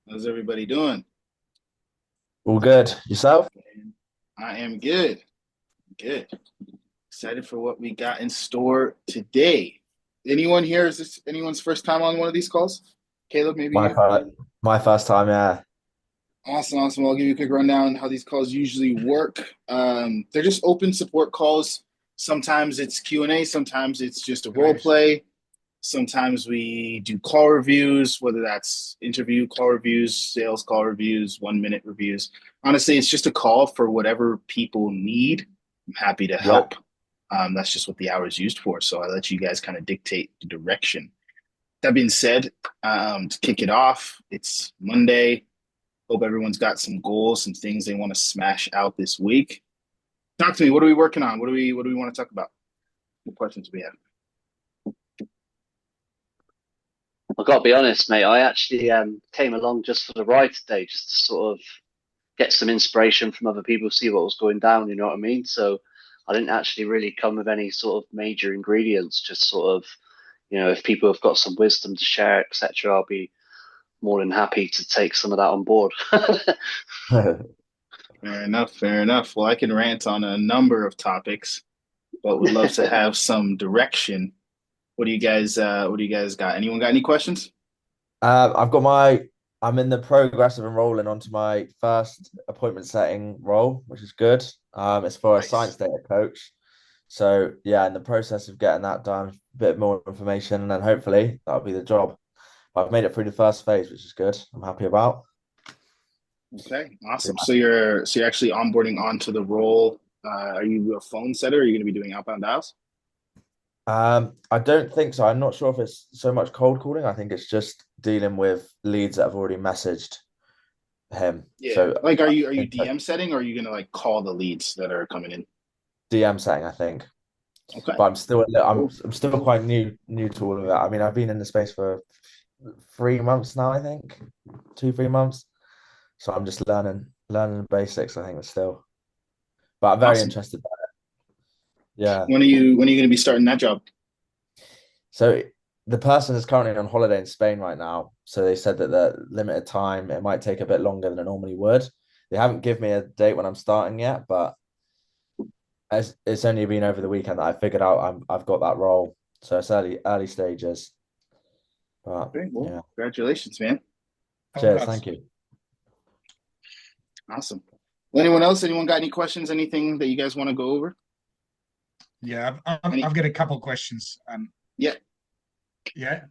How's everybody doing? All good. Yourself? I am good. Good. Excited for what we got in store today. Anyone here? Is this anyone's first time on one of these calls? Caleb, maybe My you? first, my first time, yeah. Awesome, awesome. Well, I'll give you a quick rundown on how these calls usually work. They're just open support calls. Sometimes it's Q&A, sometimes it's just a role Great. play. Sometimes we do call reviews, whether that's interview call reviews, sales call reviews, 1 minute reviews. Honestly, it's just a call for whatever people need. I'm happy to Yeah. help. That's just what the hour is used for. So I let you guys kind of dictate the direction. That being said, to kick it off, it's Monday. Hope everyone's got some goals, some things they want to smash out this week. Talk to me. What are we working on? What do we want to talk about? What questions do we have? I've got to be honest, mate. I actually came along just for the ride today, just to sort of get some inspiration from other people, see what was going down. You know what I mean? So I didn't actually really come with any sort of major ingredients. Just sort of, if people have got some wisdom to share, etc., I'll be more than happy to take some of that on board. Fair enough. Fair enough. Well, I can rant on a number of topics, but would love to have some direction. What do you guys got? Anyone got any questions? I've got I'm in the progress of enrolling onto my first appointment setting role, which is good. It's for a science Nice. data coach. So yeah, in the process of getting that done, a bit more information, and then hopefully that'll be the job. But I've made it through the first phase, which is good. I'm happy about. Okay, awesome. Yeah. So you're actually onboarding onto the role. Are you a phone setter? Are you going to be doing outbound dials? I don't think so. I'm not sure if it's so much cold calling. I think it's just dealing with leads that have already messaged him. Yeah. So Like, are you DM setting, or are you going to like call the leads that are coming in? DM setting, I think. Okay, But I'm still cool. I'm still quite new to all of that. I mean, I've been in the space for 3 months now, I think. 3 months. So I'm just learning the basics, I think, still. But I'm very Awesome. interested by it. Yeah. When are you going to be starting that job? So the person is currently on holiday in Spain right now. So they said that the limited time, it might take a bit longer than it normally would. They haven't given me a date when I'm starting yet, but it's only been over the weekend that I figured out I've got that role. So it's early stages. But Okay, well, yeah. congratulations, man. Cheers, Congrats. thank you. Awesome. Well, anyone else? Anyone got any questions? Anything that you guys want to go over? Yeah, I've Any? got a couple questions. Yeah. Yeah,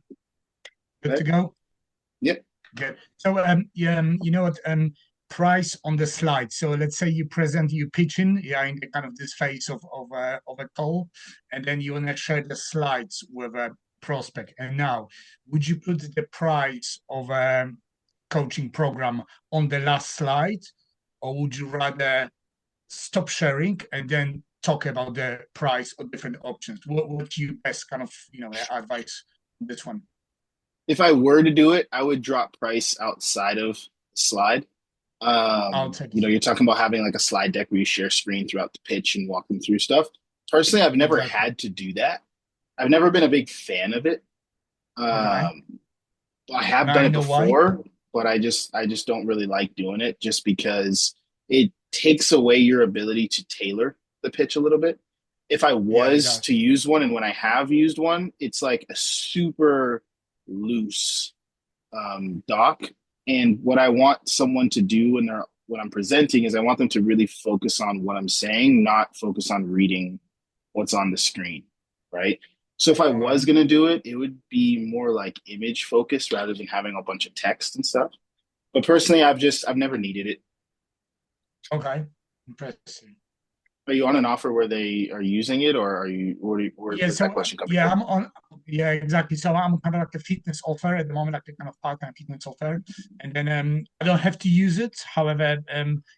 good to Right. go. Yep. Good. So, yeah, you know what? Price on the slide. So let's say you pitching, yeah, in the kind of this phase of a call, and then you want to share the slides with a prospect. And now, would you put the price of a coaching program on the last slide, or would you rather stop sharing and then talk about the price or different options? What you best kind of advice on this one? If I were to do it, I would drop price outside of the slide. I'll take You're talking about having like a slide deck where you share screen throughout the pitch and walk them through stuff. Personally, I've never exactly. had to do that. I've never been a big fan of it. Okay. Um, I have Now done I it know why. before, but I just don't really like doing it just because it takes away your ability to tailor the pitch a little bit. If I Yeah, it was does. to use one, and when I have used one, it's like a super loose doc. And what I want someone to do when I'm presenting is I want them to really focus on what I'm saying, not focus on reading what's on the screen, right? So if I All right. was gonna do it, it would be more like image focused rather than having a bunch of text and stuff. But personally, I've never needed it. Okay. Interesting. Are you on an offer where they are using it, or Yeah, where's that so question coming yeah, from? I'm on. Yeah, exactly. So I'm kind of like a fitness offer at the moment, like a kind of part-time fitness offer, and then I don't have to use it. However,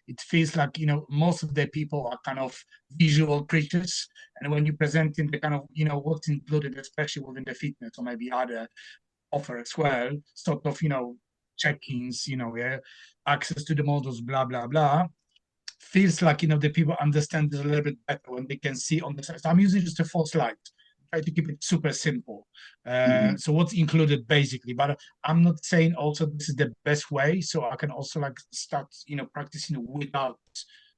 it feels like most of the people are kind of visual creatures, and when you present in the kind of what's included, especially within the fitness or maybe other offer as well, sort of check-ins, yeah, access to the models, blah blah blah, feels like the people understand this a little bit better when they can see on the side. So I'm using just a full slide, try to keep it super simple. Mhm. So what's included basically, but I'm not saying also this is the best way. So I can also like start, practicing without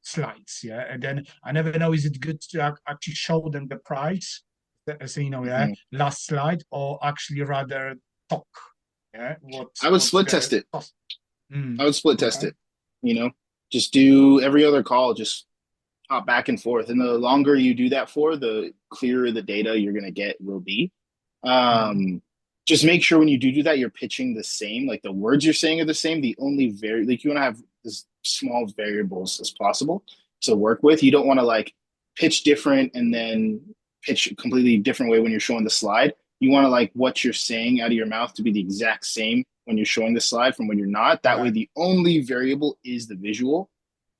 slides. Yeah. And then I never know, is it good to actually show them the price? So, yeah, Mhm. last slide, or actually rather talk. Yeah. I would What's split the test it. cost? Mm, I would split test okay. it. You know, just do every other call, just hop back and forth. And the longer you do that for, the clearer the data you're going to get will be. Mm, Just make sure when you do that, you're pitching the same. Like the words you're saying are the same. The only like you want to have as small variables as possible to work with. You don't want to like pitch different and then pitch a completely different way when you're showing the slide. You want to like what you're saying out of your mouth to be the exact same when you're showing the slide from when you're not. That way, right. the only variable is the visual.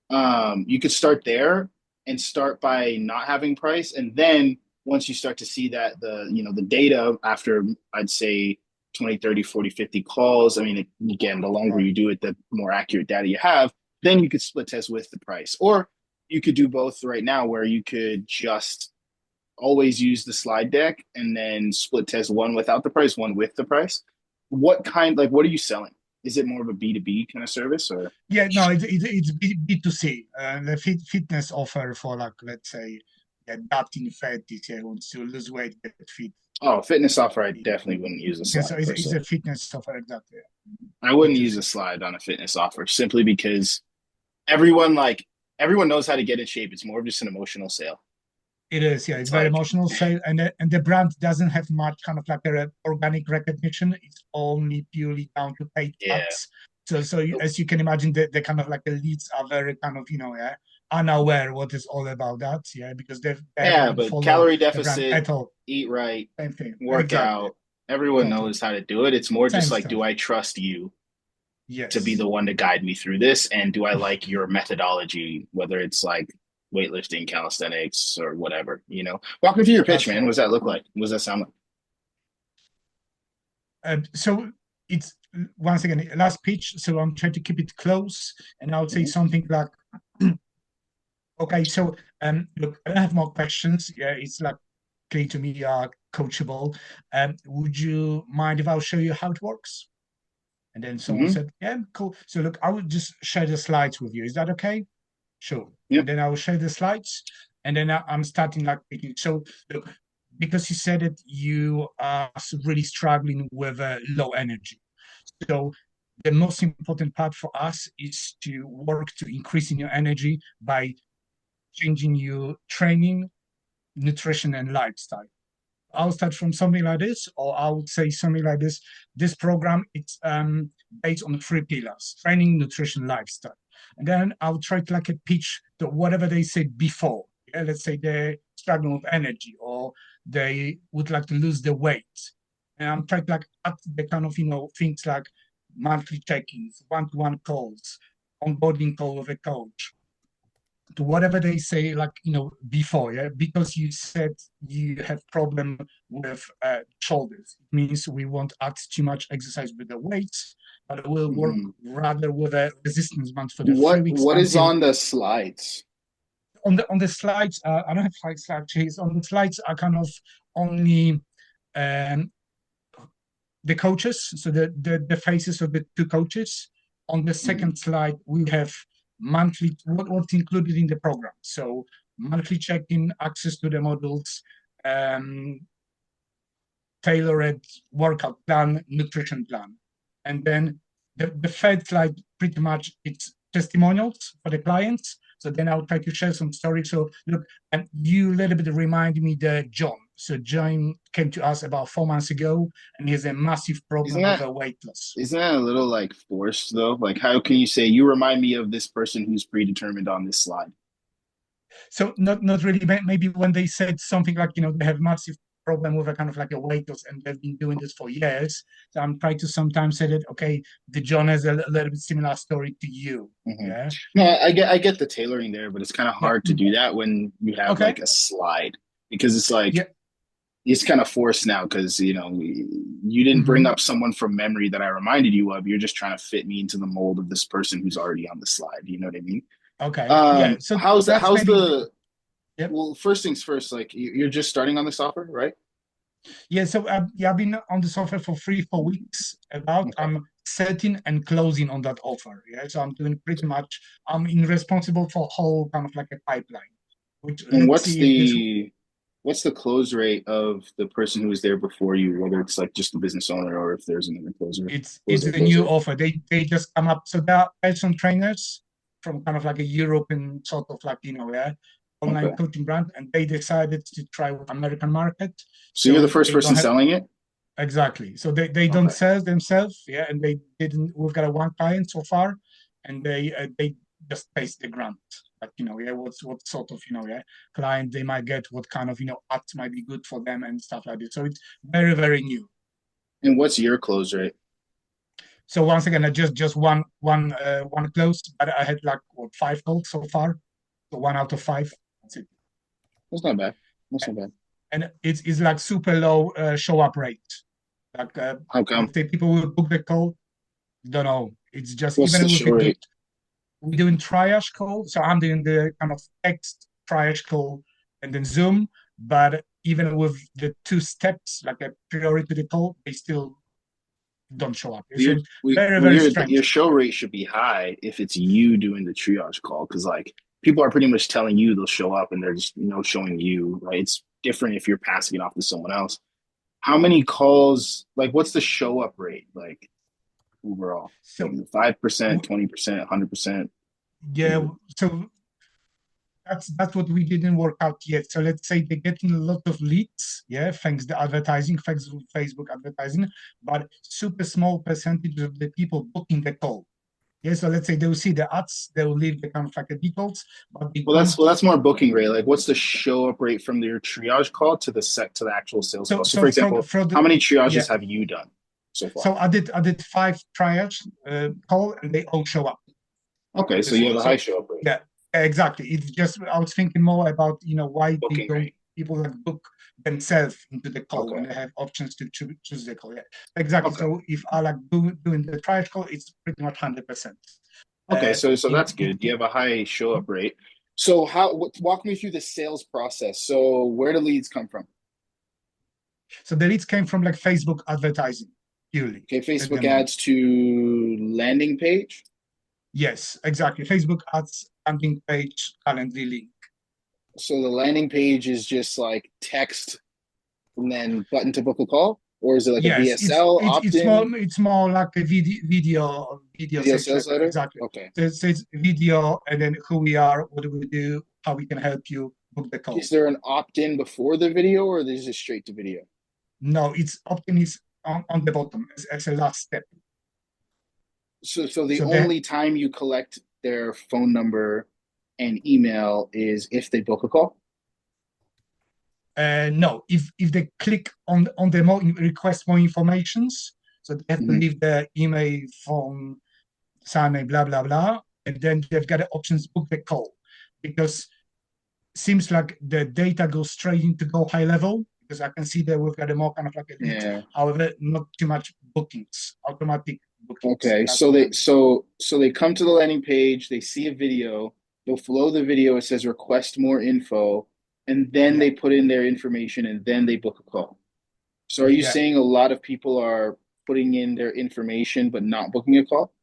You could start there and start by not having price, and then once you start to see that the data after, I'd say, 20, 30, 40, 50 calls, I mean, again, the longer Right. you do it, the more accurate data you have, then you could split test with the price. Or you could do both right now, where you could just always use the slide deck and then split test one without the price, one with the price. What are you selling? Is it more of a B2B kind of service, or? Yeah, no, it's B2C. The fitness offer for, like, let's say, adapting fetish, wants to lose weight, get fit. Oh, fitness software, I definitely wouldn't use a Yeah, so slide it's a personally. fitness offer, exactly. I wouldn't use a B2C. slide on a fitness offer simply because everyone knows how to get in shape. It's more of just an emotional sale. It is, yeah. It's It's very like, emotional sale, and the brand doesn't have much kind of like a organic recognition. It's only purely down to paid yeah, ads. As you can imagine, the kind of like the leads are very kind of yeah, unaware what is all about that, yeah, because they haven't yeah, even but followed calorie the brand deficit, at all. eat right, Same thing, work exactly, out. Everyone totally, knows how to do it. It's more same just like, stuff. do I trust you to be Yes. the one to guide me through this? And do I like your methodology, whether it's like weightlifting, calisthenics, or whatever, Walk me through your pitch, That's man. right. What does that look like? What does that sound like? So it's once again last pitch. So I'm trying to keep it close, and I would say Mhm. something like, okay, so look, I don't have more questions. Yeah, it's like clear to me, coachable. Would you mind if I'll show you how it works? And then someone Mhm. said, yeah, cool. So look, I will just share the slides with you. Is that okay? Sure. And Yep. then I will share the slides, and then I'm starting like picking. So look, because you said that you are really struggling with low energy. So the most important part for us is to work to increasing your energy by changing your training, nutrition, and lifestyle. I'll start from something like this, or I would say something like this. This program, it's based on 3 pillars: training, nutrition, lifestyle. And then I'll try to like a pitch to whatever they said before. Yeah, let's say they're struggling with energy, or they would like to lose the weight. And I'm trying to like add the kind of, things like monthly check-ins, one-to-one calls, onboarding call with a coach, to whatever they say, like, before, yeah, because you said you have problem with shoulders. It means we won't add too much exercise with the weights, but we'll work Mhm. rather with a resistance band for the three What weeks what is until on the slides? on the slides. I don't have slides actually. On the slides are kind of only um, the coaches, so the faces of the 2 coaches. On the Mhm. second slide, we have monthly what's included in the program. So monthly check-in, access to the modules, um, tailored workout plan, nutrition plan, and then the third slide pretty much it's testimonials for the clients. So then I'll try to share some stories. So look, and you a little bit remind me that John. So John came to us about 4 months ago, and he has a massive Isn't problem with that a weight loss. isn't that a little like forced though? Like, how can you say you remind me of this person who's predetermined on this slide? So not really. Maybe when they said something like, they have massive problem with a kind of like a weight loss, and they've been doing this for years. So I'm trying to sometimes say that, okay, the John has a little bit similar story to you. Mhm. Yeah. No, I get the tailoring there, but it's kind of Yeah. hard to do that when you have Okay. like a slide because it's like Yeah. it's kind of forced now because you didn't bring Hmm. up someone from memory that I reminded you of. You're just trying to fit me into the mold of this person who's already on the slide. You know what I mean? Okay. Yeah. So How's that? that's How's maybe. the Yep. Well, first things first, like you're just starting on this offer, right? Yeah, so yeah, I've been on this offer for 3-4 weeks. Okay. I'm setting and closing on that offer. Yeah, so I'm doing pretty much. I'm responsible for whole kind of like a pipeline. Which And let's see if this what's the close rate of the person who was there before you, whether it's like just the business owner or if there's another closer? What was it's their a close new rate? offer. They just come up. So there are personal trainers from kind of like a European sort of like yeah, online Okay. coaching brand, and they decided to try with American market. So you're the So first they don't person have. selling it? Exactly. So they don't Okay. sell themselves, yeah, and they didn't. We've got a one client so far, and they just paste the grant. Like yeah, what sort of yeah client they might get, what kind of ads might be good for them and stuff like this. So it's very new. And what's your close rate? So once again, I just one close, but I had like what 5 calls so far, so 1 out of 5. That's it. That's not bad. That's not bad. And it's like super low show up rate. Like How come? let's say people will book the call, don't know. It's just What's the even with show a good, rate? we're doing triage call. So I'm doing the kind of text triage call and then Zoom. But even with the 2 steps, like a priority to the call, they still don't show up. So Your it's very, well, very your strange. show rate should be high if it's you doing the triage call because like people are pretty much telling you they'll show up and they're just showing you, right? It's different if you're passing it off to someone else. How many calls? Like, what's the show up rate like overall? Like So 5%, 20%, 100%. yeah, so that's what we didn't work out yet. So let's say they're getting a lot of leads, yeah, thanks to advertising, thanks to Facebook advertising, but super small percentage of the people booking the call. Yeah, so let's say they'll see the ads, they'll leave the kind of like the details, but they don't. Well, that's more booking rate. Like, what's the show up rate from your triage call to the actual sales call? So, for So example, for how the many yeah, triages have you done so far? so I did 5 triage call and they all show up Okay, so as you have well. a high So show up rate, yeah, exactly. It's just I was thinking more about why they booking don't rate. people that book themselves into the call when Okay, they have options to choose the call. Yeah, exactly. okay, So if I like doing the triage call, it's pretty much 100%. okay. So In, that's good. You have a high show up rate. So walk me through the sales process. So where do leads come from? so the leads came from like Facebook advertising purely Okay, at the Facebook moment. ads to landing page. Yes, exactly. Facebook ads, landing page, Calendly link. So the landing page is just like text and then button to book a call, or is it like a Yes, VSL opt-in it's more like a video video section. sales letter? Exactly. Okay. So it's video and then who we are, what do we do, how we can help you book the call. Is there an opt-in before the video, or is it straight to video? No, it's opt-in is on the bottom as a last step. So the So that only time you collect their phone number and email is if they book a call? no, if they click on the more request more informations, so they have to Mhm. leave their email, phone, surname, blah blah blah, and then they've got the options book the call because seems like the data goes straight into go high level because I can see that we've got a more kind of like a lead. Yeah. However, not too much bookings, automatic bookings. Okay. That's what I'm So they come to the landing page, they see a video, below the video it says request more info, and then yeah, they put in their information and then they book a call. So are you yeah, saying a lot of people are putting in their information but not booking a call?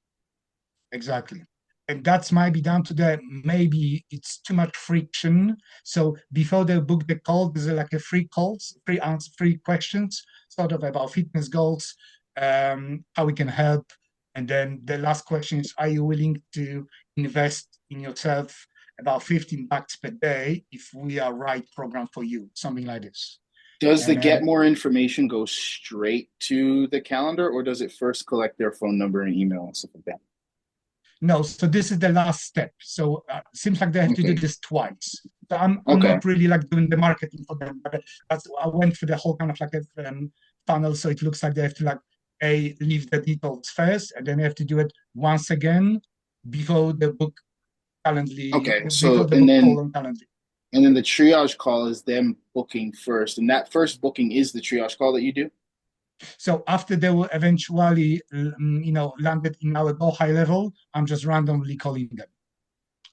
exactly. And that's might be down to the maybe it's too much friction. So before they book the call, there's like a free calls, free answer, free questions, sort of about fitness goals, how we can help. And then the last question is, are you willing to invest in yourself about 15 bucks per day if we are right program for you, something like this. Does the And get more information go straight to the calendar, or does it first collect their phone number and email and stuff like that? no, so this is the last step. So seems like they have to do Okay. this twice. So I'm Okay. not really like doing the marketing for them, but I went through the whole kind of like a funnel. So it looks like they have to like leave the details first, and then they have to do it once again before the book Calendly, Okay. before the book call on Calendly. And then the triage call is them booking first. And that first booking is the triage call that you do? So after they will eventually, landed in our go high level, I'm just randomly calling them.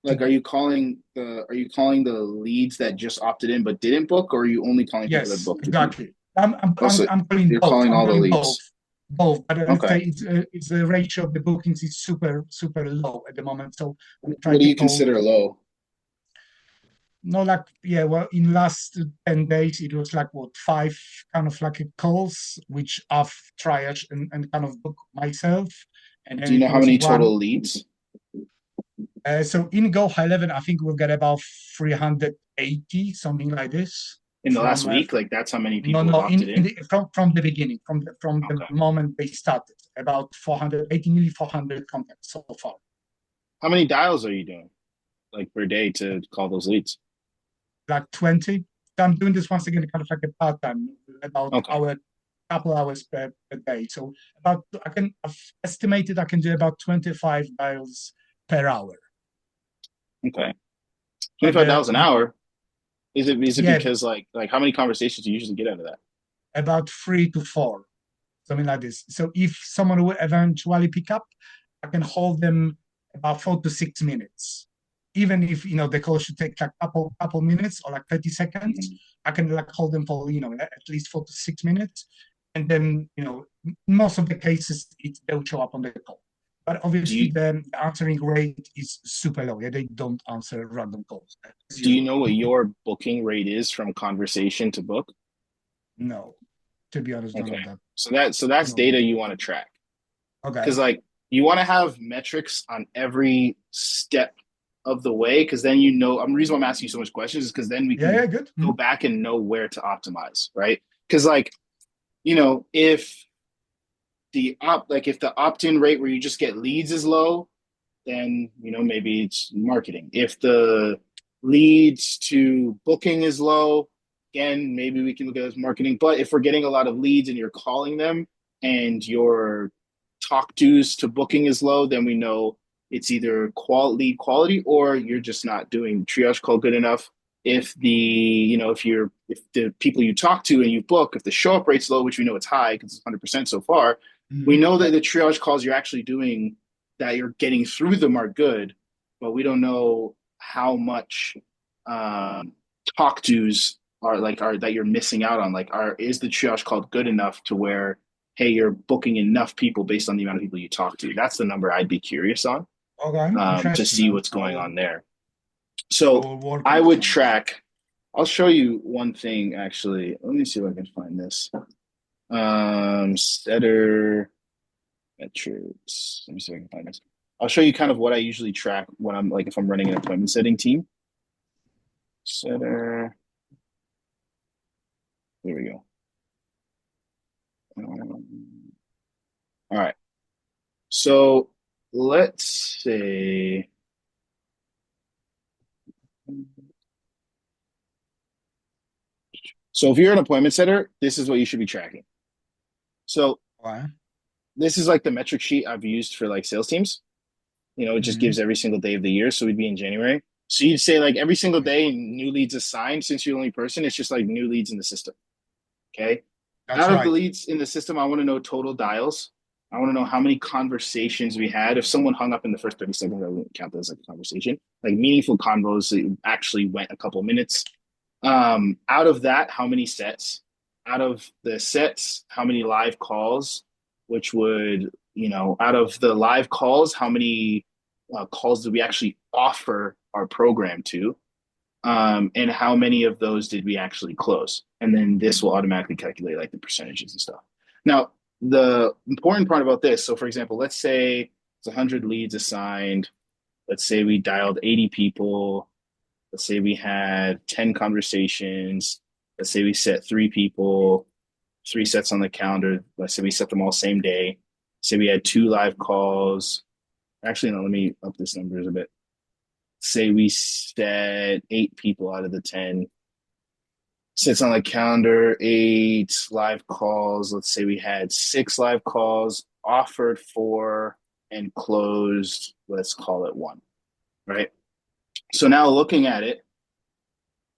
Like, are you calling the leads that just opted in but didn't book, or are you only calling people that Yes, booked with you? exactly. Also, I'm calling you're both. calling I'm all the calling both. leads. Both, but let's Okay. say it's the ratio of the bookings is super low at the moment. So we try What do to you call. consider low? No, like, yeah, well, in last 10 days, it was like what, five kind of like calls, which I've triaged and kind of book myself. And Do then you know it how was many one. total leads So in Go High Level, I think we'll get about 380, something like this in the last from, week? Like that's how many no, people have no, opted in? from the beginning, from the Okay. moment they started, about 480, nearly 400 contacts so far. How many dials are you doing like per day to call those leads? Like 20. I'm doing this once again, kind of like a part time, about Okay. couple hours per day. So I've estimated I can do about 25 dials per hour. Okay. But 25 dials an hour. Is it yeah, because like how many conversations do you usually get out of that? about 3 to 4, something like this. So if someone will eventually pick up, I can hold them about 4 to 6 minutes. Even if the call should take like couple minutes or like 30 seconds, Mhm. I can like hold them for at least 4 to 6 minutes. And then most of the cases they'll show up on the call. But Do obviously you the answering rate is super low. Yeah, they don't answer random calls. do you Zero. know what your booking rate is from conversation to book? No, to be honest, don't know Okay. that. So that's data you want to track. Okay. Because like you want to have metrics on every step of the way, because then I'm the reason why I'm asking you so much questions is because then we Yeah, can good. go back and know where to optimize, right? Because like, if the opt-in rate where you just get leads is low, then maybe it's marketing. If the leads to booking is low, again, maybe we can look at it as marketing. But if we're getting a lot of leads and you're calling them and your talk tos to booking is low, then we know it's either lead quality or you're just not doing triage call good enough. If if the people you talk to and you book, if the show up rate's low, which we know it's high because it's 100% so far, we know that the triage calls you're actually doing, that you're getting through them, are good, but we don't know how much talk tos are that you're missing out on. Like, is the triage called good enough to where, hey, you're booking enough people based on the amount of people you talk to? That's the number I'd be curious on, Okay, to interesting. see what's going on there. So I will work I on would that. track. I'll show you one thing actually. Let me see if I can find this. Setter metrics. Let me see if I can find this. I'll show you kind of what I usually track when I'm like if I'm running an appointment setting team. Setter. There we go. All right. So let's say. So if you're an appointment setter, this is what you should be tracking. So Wow. this is like the metric sheet I've used for like sales teams. It just gives every single day of the year. So we'd be in January. So you'd say like every single day, new leads assigned. Since you're the only person, it's just like new leads in the system. Okay. That's Out of the right. leads in the system, I want to know total dials. I want to know how many conversations we had. If someone hung up in the first 30 seconds, I wouldn't count that as like a conversation. Like meaningful convos that actually went a couple minutes. Out of that, how many sets? Out of the sets, how many live calls? Which would, out of the live calls, how many calls did we actually offer our program to? And how many of those did we actually close? And then this will automatically calculate like the percentages and stuff. Now, the important part about this, so for example, let's say it's 100 leads assigned. Let's say we dialed 80 people. Let's say we had 10 conversations. Let's say we set 3 people, 3 sets on the calendar. Let's say we set them all same day. Say we had 2 live calls. Actually, no, let me up this numbers a bit. Say we set 8 people out of the 10. Sits on the calendar, 8 live calls. Let's say we had 6 live calls, offered 4, and closed, let's call it 1, right? So now looking at it,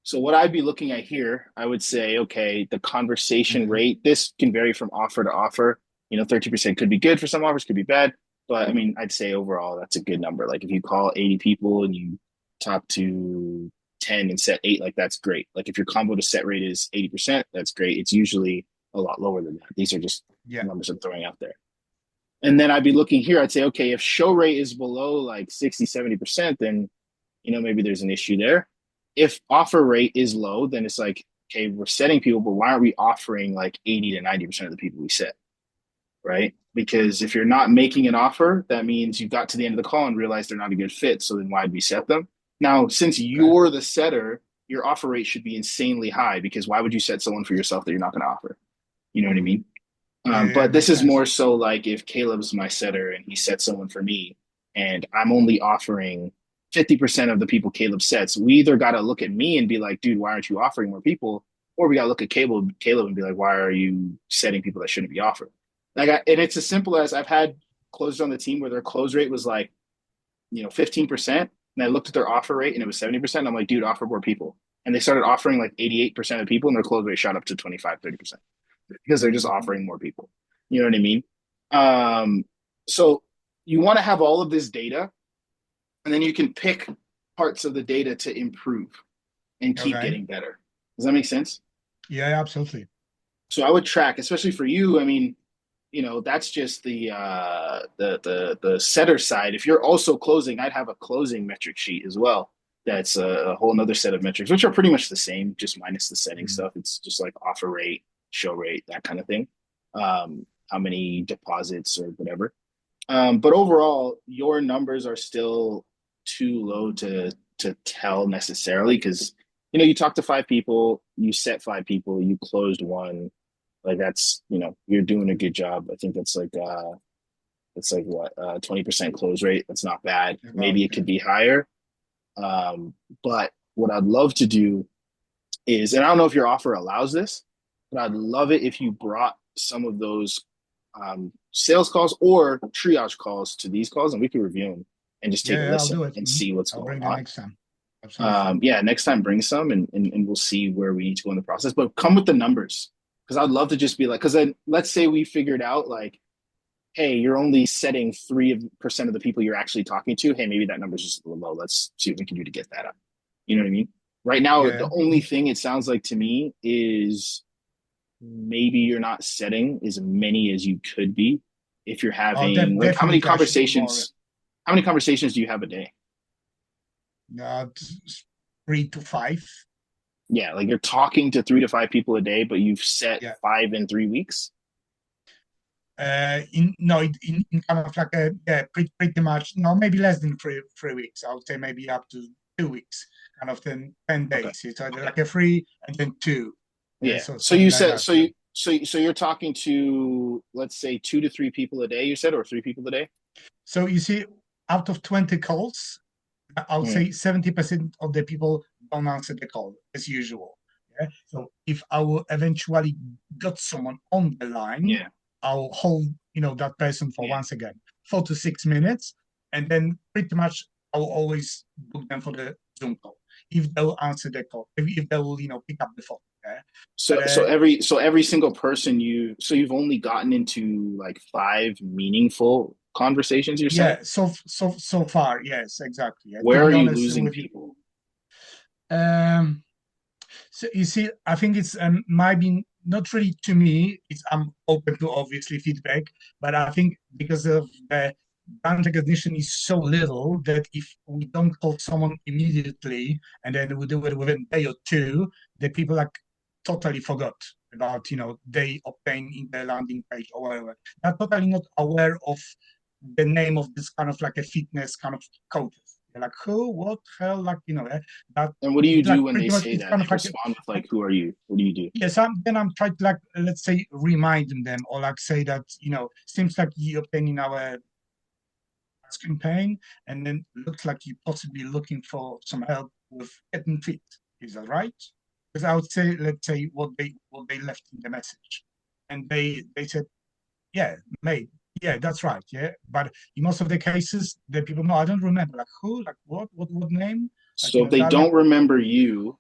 so what I'd be looking at here, I would say, okay, the conversation rate, this can vary from offer to offer. 30% could be good for some offers, could be bad. But I mean, I'd say overall, that's a good number. Like if you call 80 people and you talk to 10 and set 8, like that's great. Like if your combo to set rate is 80%, that's great. It's usually a lot lower than that. These are just numbers I'm throwing out there. And then I'd be looking here, I'd say, okay, if show rate is below like 60, 70%, then, maybe there's an issue there. If offer rate is low, then it's like, okay, we're setting people, but why aren't we offering like 80 to 90% of the people we set? Right? Because if you're not making an offer, that means you got to the end of the call and realized they're not a good fit. So then why'd we set them? Now, since you're the setter, your offer rate should be insanely high, because why would you set someone for yourself that you're not going to offer? You know what I mean? But this is more so like if Caleb's my setter and he sets someone for me and I'm only offering 50% of the people Caleb sets, we either got to look at me and be like, dude, why aren't you offering more people? Or we got to look at Caleb and be like, why are you setting people that shouldn't be offered? And it's as simple as I've had closers on the team where their close rate was like, 15%. And I looked at their offer rate and it was 70%. I'm like, dude, offer more people. And they started offering like 88% of people and their close rate shot up to 25, 30%. Because they're just offering more people. You know what I mean? So you want to have all of this data, and then you can pick parts of the data to improve and keep getting better. Does that make sense? Yeah, absolutely. So I would track, especially for you. I mean, that's just the setter side. If you're also closing, I'd have a closing metric sheet as well. That's a whole nother set of metrics, which are pretty much the same, just minus the setting stuff. It's just like offer rate, show rate, that kind of thing. How many deposits or whatever. But overall, your numbers are still too low to tell necessarily, because you talk to 5 people, you set 5 people, you closed 1. Like that's you're doing a good job. I think that's like what 20% close rate. That's not bad. Maybe it could be higher. But what I'd love to do is, and I don't know if your offer allows this, but I'd love it if you brought some of those sales calls or triage calls to these calls, and we can review them and just take a listen and see what's going on. Next time. Absolutely. Next time bring some and we'll see where we need to go in the process. But come with the numbers, because I'd love to just be like, because then let's say we figured out like, hey, you're only setting 3% of the people you're actually talking to. Hey, maybe that number's just a little low. Let's see what we can do to get that up. You know what I mean? Right now, the only thing it sounds like to me is maybe you're not setting as many as you could be if you're having like how many conversations do you have a day? 3 to 5. Yeah, like you're talking to 3 to 5 people a day, but you've set 5 in 3 weeks. In kind of like pretty much maybe less than three weeks. I would say maybe up to 2 weeks, kind of then 10 days. Okay. It's like a 3 and then 2. Yeah. So you said so you're talking to, let's say, 2 to 3 people a day, you said, or 3 people a day? So you see, out of 20 calls, I would say 70% of the people don't answer the call as usual. Yeah. So if I will eventually got someone on the line, I'll hold that person for once again 4 to 6 minutes, and then pretty much I'll always book them for the Zoom call if they'll answer the call, if they will pick up the phone. Yeah. So every single person you've only gotten into like 5 meaningful conversations, you're saying? Yeah, so far, yes, exactly. Where are you losing people? So you see, I think it's might be not really to me. I'm open to obviously feedback, but I think because of the brand recognition is so little that if we don't call someone immediately and then we do it within a day or 2, the people like totally forgot about they obtain in the landing page or whatever. They're totally not aware of the name of this kind of like a fitness kind of coaches. They're like, who, what, hell, like that. And what do you do when they say that? Kind of respond with like, who are you? What do you do? Yes, then I'm trying to like, let's say, remind them or like say that seems like you obtaining our campaign, and then looks like you're possibly looking for some help with getting fit. Is that right? Because I would say, let's say what they left in the message, and they said, yeah, mate. Yeah, that's right. Yeah, but in most of the cases, the people know I don't remember. Like who? Like what name? Like, so if they don't remember you,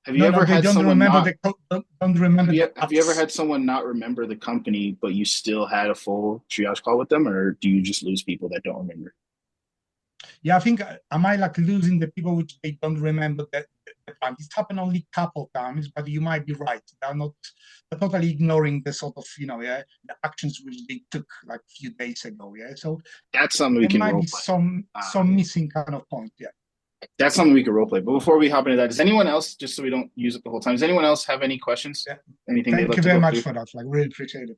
have you ever had someone don't remember? Have you ever had someone not remember the company, but you still had a full triage call with them, or do you just lose people that don't remember? Yeah, I think am I like losing the people which they don't remember the time. It's happened only a couple times, but you might be right. They're not totally ignoring the sort of, the actions which they took like a few days ago. Yeah. So That's something we there can might role be play. some missing kind of point. Yeah. That's something we can role play. But before we hop into that, does anyone else, just so we don't use it the whole time, does anyone else have any questions? Yeah. Anything they'd Thank like you to very go much through? for that. Like, really appreciate it.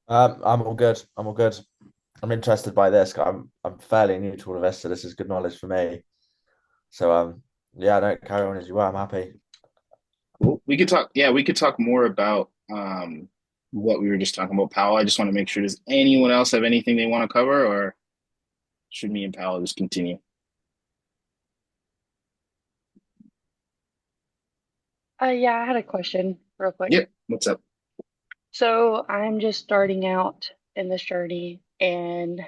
I'm all good. I'm all good. I'm interested by this. I'm fairly new to all of this, so this is good knowledge for me. So yeah, don't carry on as you were. I'm happy. Cool. We could talk more about what we were just talking about, Powell. I just want to make sure, does anyone else have anything they want to cover, or should me and Powell just continue? Yeah, I had a question real quick. Yep. What's up? So I'm just starting out in this journey and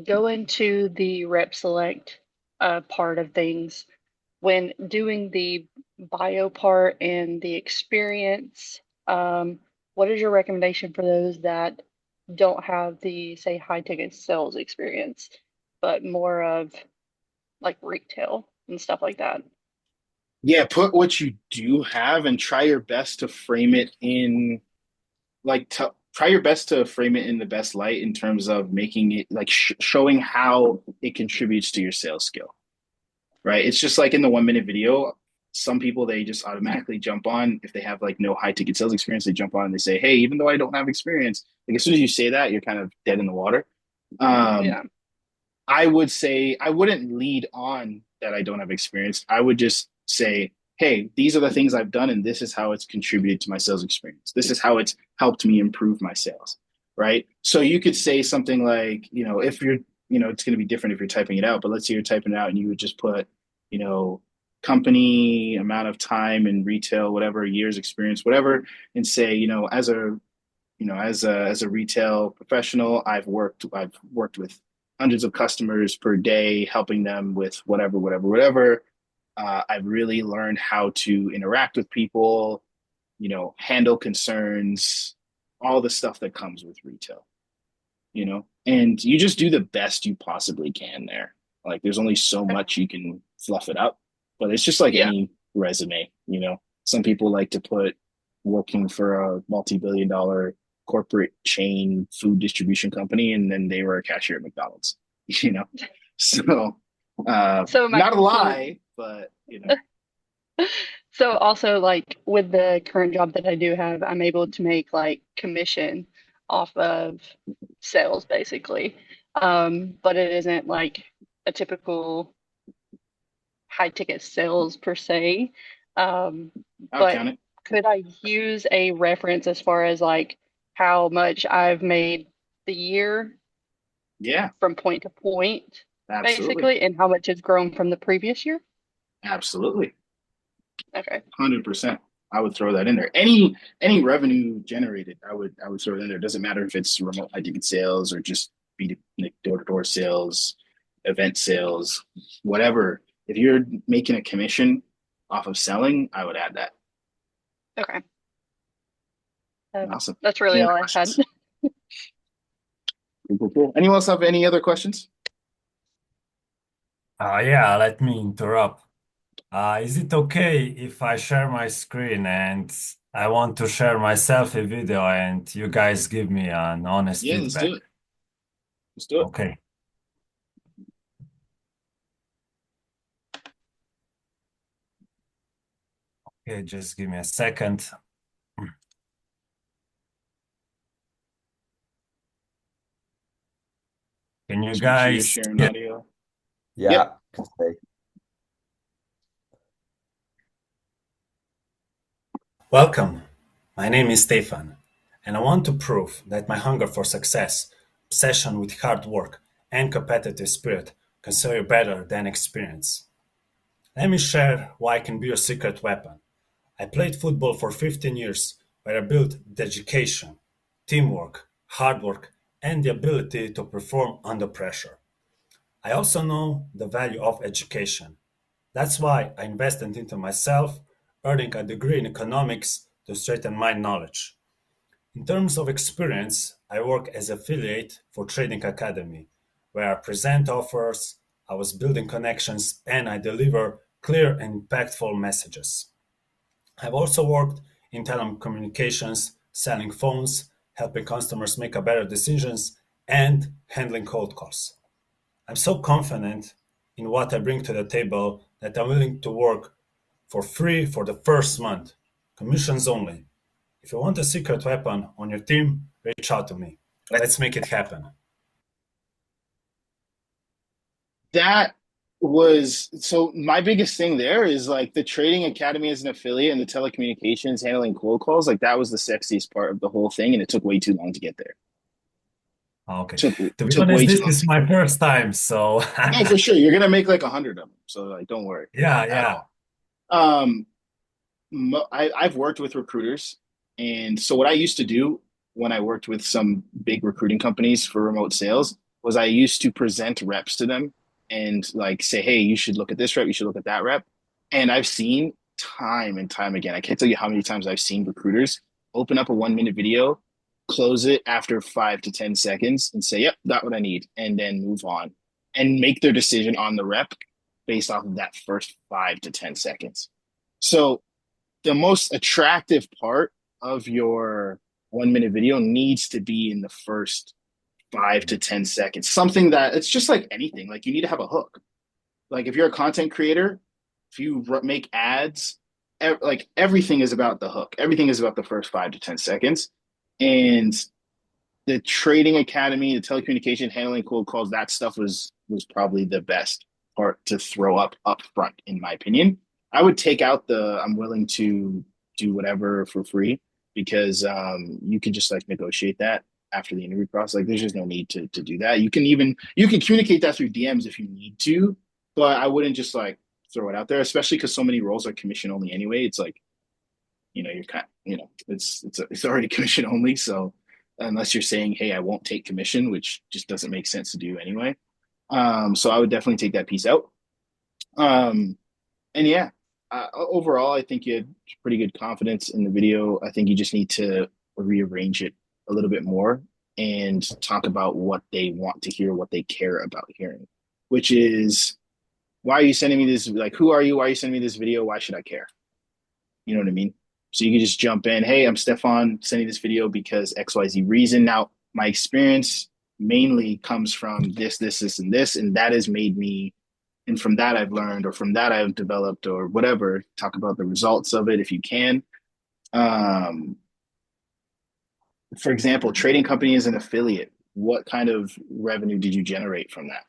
going to the rep select part of things. When doing the bio part and the experience, what is your recommendation for those that don't have the, say, high ticket sales experience, but more of like retail and stuff like that? Yeah, put what you do have and try your best to frame it in try your best to frame it in the best light in terms of making it like showing how it contributes to your sales skill. Right? It's just like in the 1 minute video, some people they just automatically jump on if they have like no high ticket sales experience, they jump on and they say, "Hey, even though I don't have experience," like as soon as you say that, you're kind of dead in the water. Yeah. I would say I wouldn't lead on that I don't have experience. I would just say, "Hey, these are the things I've done, and this is how it's contributed to my sales experience. This is how it's helped me improve my sales." Right? So you could say something like, if you're, it's going to be different if you're typing it out, but let's say you're typing it out and you would just put, company, amount of time in retail, whatever, years experience, whatever, and say, as a retail professional, I've worked with hundreds of customers per day, helping them with whatever. I've really learned how to interact with people, handle concerns, all the stuff that comes with retail, and you just do the best you possibly can there. Like there's only so much you can fluff it up, but it's just like any resume, some people like to put working for a multi-billion-dollar corporate chain food distribution company, and then they were a cashier at McDonald's, so not a lie, but So also like with the current job that I do have, I'm able to make like commission off of sales basically. But it isn't like a typical high ticket sales per se. I'll But count it. could I use a reference as far as like how much I've made the year Yeah, from point to point, absolutely. basically, and how much has grown from the previous year? Absolutely. Okay. 100%. I would throw that in there. Any revenue generated, I would throw it in there. It doesn't matter if it's remote high ticket sales or just door-to-door sales, event sales, whatever. If you're making a commission off of selling, I would add that. Okay. Awesome. That's really Any all other I had. questions? Cool. Anyone else have any other questions? Yeah, let me interrupt. Is it okay if I share my screen and I want to share my selfie video and you guys give me an honest Yeah, let's feedback? do it. Let's do it. Okay. Okay, just give me a second. Can you Just make sure you're guys sharing get audio. Yeah. Yep. Can see. Welcome. My name is Stefan, and I want to prove that my hunger for success, obsession with hard work, and competitive spirit can serve you better than experience. Let me share why I can be your secret weapon. I played football for 15 years, where I built dedication, teamwork, hard work, and the ability to perform under pressure. I also know the value of education. That's why I invested into myself, earning a degree in economics to strengthen my knowledge. In terms of experience, I work as affiliate for Trading Academy, where I present offers, I was building connections, and I deliver clear and impactful messages. I've also worked in telecommunications, selling phones, helping customers make a better decisions, and handling cold calls. I'm so confident in what I bring to the table that I'm willing to work for free for the first month, commissions only. If you want a secret weapon on your team, reach out to me. Let's make it happen. That was so my biggest thing there is like the trading academy as an affiliate and the telecommunications handling cold calls. Like that was the sexiest part of the whole thing, and it took way too long to get there. Okay. Took To be took honest, way too this long. is my first time, so No, for sure, you're gonna make like 100 of them. So like, don't worry yeah, at yeah. all. I've worked with recruiters, and so what I used to do when I worked with some big recruiting companies for remote sales was I used to present reps to them and like say, hey, you should look at this rep, you should look at that rep. And I've seen time and time again, I can't tell you how many times I've seen recruiters open up a 1 minute video, close it after 5 to 10 seconds, and say, yep, got what I need, and then move on and make their decision on the rep based off of that first 5 to 10 seconds. So the most attractive part of your 1 minute video needs to be in the first 5 to 10 seconds. Something that it's just like anything. Like you need to have a hook. Like if you're a content creator, if you make ads, like everything is about the hook. Everything is about the first 5 to 10 seconds. And the trading academy, the telecommunication handling cold calls, that stuff was probably the best part to throw up front, in my opinion. I would take out the I'm willing to do whatever for free because you can just like negotiate that after the interview process. Like there's just no need to do that. You can communicate that through DMs if you need to, but I wouldn't just like throw it out there, especially because so many roles are commission only anyway. It's like, you're kind of, it's already commission only. So unless you're saying, hey, I won't take commission, which just doesn't make sense to do anyway. So I would definitely take that piece out. And yeah, overall, I think you had pretty good confidence in the video. I think you just need to rearrange it a little bit more and talk about what they want to hear, what they care about hearing, which is why are you sending me this? Like, who are you? Why are you sending me this video? Why should I care? You know what I mean? So you can just jump in. Hey, I'm Stefan sending this video because XYZ reason. Now, my experience mainly comes from this, and this, and that has made me, and from that I've learned, or from that I've developed, or whatever. Talk about the results of it if you can. For example, trading company as an affiliate. What kind of revenue did you generate from that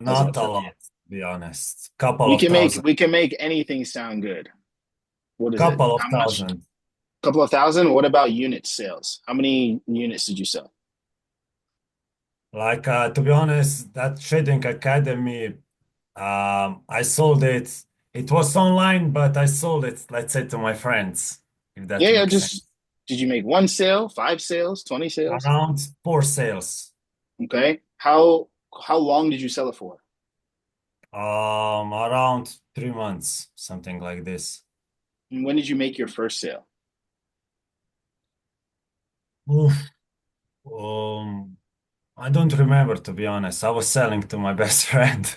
as an Not a lot, affiliate? to be honest. Couple of thousand. We can make anything sound good. What is it? Couple of How much? thousand. Couple of thousand? What about unit sales? How many units did you sell? Like, to be honest, that trading academy, I sold it. It was online, but I sold it, let's say, to my friends, if Yeah, that yeah, makes sense. just did you make one sale, 5 sales, 20 sales? Around 4 sales. Okay. How long did you sell it for? Around 3 months, something like this. And when did you make your first sale? Oof. I don't remember, to be honest. I was selling to my best friend.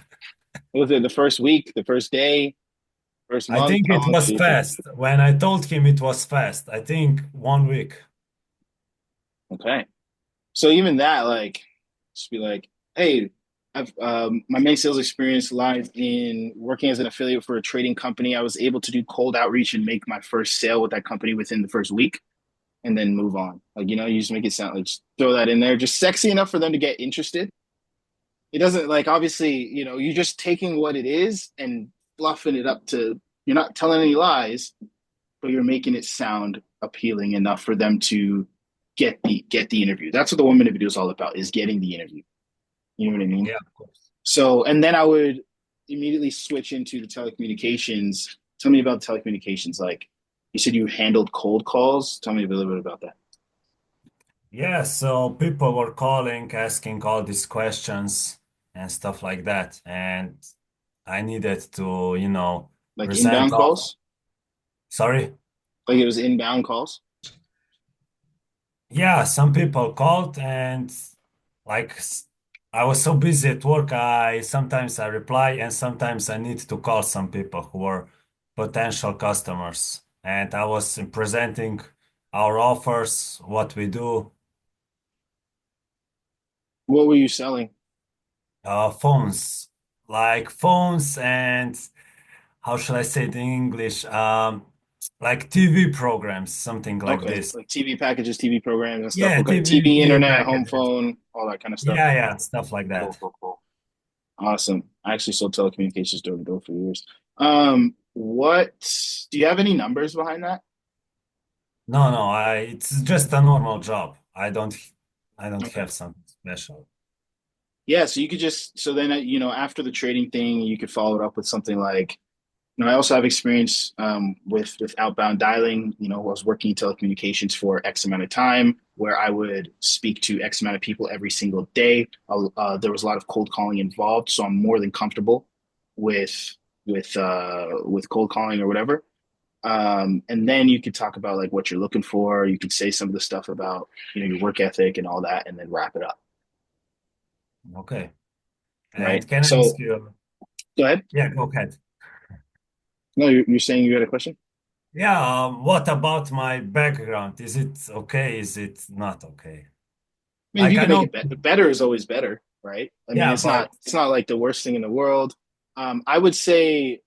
Was it the first week, the first day, first I month? think How it long did was it take? fast. When I told him it was fast, I think 1 week. Okay. So even that, like, just be like, hey, I've my main sales experience lies in working as an affiliate for a trading company. I was able to do cold outreach and make my first sale with that company within the first week and then move on. Like, you just make it sound like just throw that in there, just sexy enough for them to get interested. It doesn't like obviously, you're just taking what it is and fluffing it up to you're not telling any lies, but you're making it sound appealing enough for them to get the interview. That's what the 1 minute video is all about, is getting the interview. You know what I mean? Yeah, of course. So, and then I would immediately switch into the telecommunications. Tell me about telecommunications. Like you said, you handled cold calls. Tell me a little bit about that. Yeah, so people were calling, asking all these questions and stuff like that. And I needed to, Like present inbound all. calls. Sorry? Like it was inbound calls. Yeah, some people called and like I was so busy at work, I sometimes I reply and sometimes I need to call some people who are potential customers. And I was presenting our offers, what we do, What were you selling? phones, like phones and how should I say it in English? Like TV programs, something like Okay, this. like TV packages, TV programs and stuff. Yeah, Okay, TV, TV, TV internet, home packages. phone, all that kind of stuff. Yeah, yeah, stuff like Cool, that. cool, cool. Awesome. I actually sold telecommunications door to door for years. What do you have any numbers behind that? No, no, it's just a normal job. I don't Okay. have something special. Yeah, so you could just so then after the trading thing, you could follow it up with something like I also have experience with outbound dialing. I was working in telecommunications for X amount of time, where I would speak to X amount of people every single day. There was a lot of cold calling involved, so I'm more than comfortable with with cold calling or whatever. And then you could talk about like what you're looking for. You could say some of the stuff about your work ethic and all that, and then wrap it up. Okay. Right. And can I ask So you? go ahead. Yeah, go ahead. No, you're saying you had a question? Yeah, what about my background? Is it okay? Is it not okay? I mean, if Like you I can make know, it better is always better, right? I mean, yeah, it's but not like the worst thing in the world. I would say